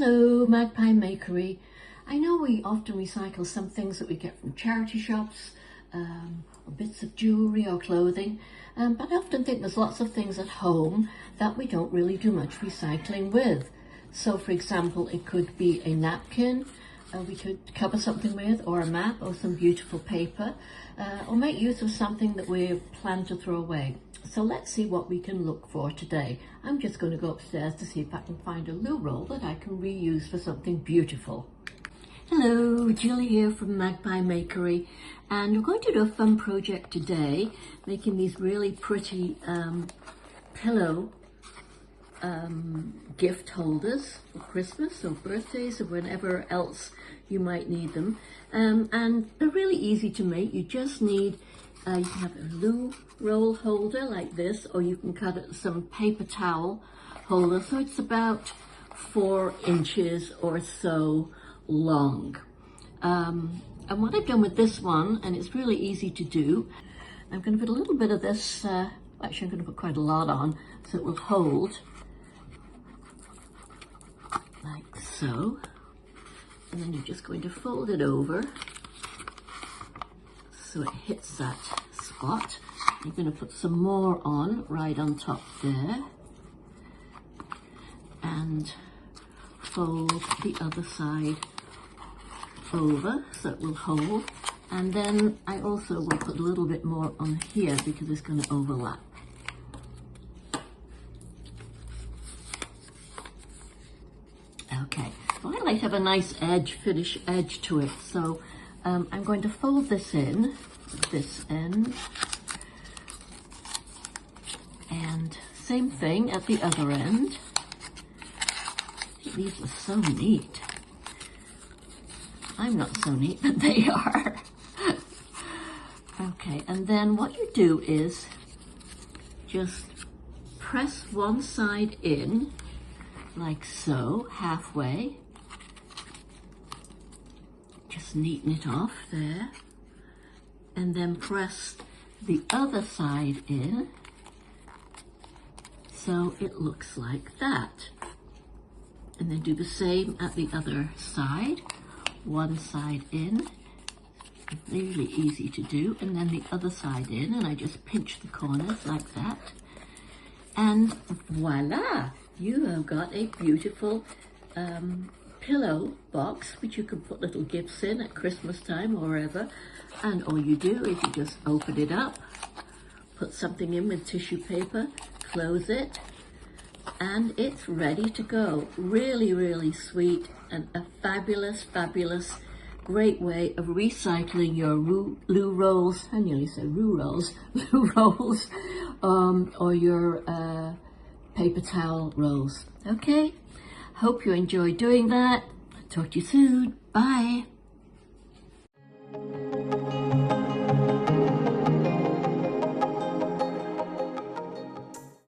Hello, Magpie Makery. I know we often recycle some things that we get from charity shops, or bits of jewellery or clothing, but I often think there's lots of things at home that we don't really do much recycling with. So for example, it could be a napkin we could cover something with, or a map, or some beautiful paper, or make use of something that we plan to throw away. So let's see what we can look for today. I'm just going to go upstairs to see if I can find a loo roll that I can reuse for something beautiful. Hello, Julie here from Magpie Makery, and we're going to do a fun project today, making these really pretty pillow gift holders for Christmas or birthdays or whenever else you might need them. And they're really easy to make. You just need, you can have a loo roll holder like this, or you can cut it some paper towel holder. So it's about 4 inches or so long. And what I've done with this one, and it's really easy to do, I'm going to put a little bit of this, actually I'm going to put quite a lot on so it will hold like so, and then you're just going to fold it over so it hits that spot. You're going to put some more on right on top there and fold the other side over so it will hold, and then I also will put a little bit more on here because it's going to overlap. Okay, well, I like to have a nice finish edge to it, so I'm going to fold this in this end, and same thing at the other end. These are so neat. I'm not so neat, but they are. Okay, and then what you do is just press one side in like so, halfway. Just neaten it off there, and then press the other side in so it looks like that, and then do the same at the other side. One side in, really easy to do, and then the other side in, and I just pinch the corners like that, and voila, you have got a beautiful pillow box which you can put little gifts in at Christmas time or wherever. And all you do is you just open it up, put something in with tissue paper, close it, and it's ready to go. Really, really sweet, and a fabulous, fabulous, great way of recycling your loo rolls. I nearly said loo rolls, loo rolls, or your paper towel rolls. Okay, hope you enjoy doing that. Talk to you soon. Bye.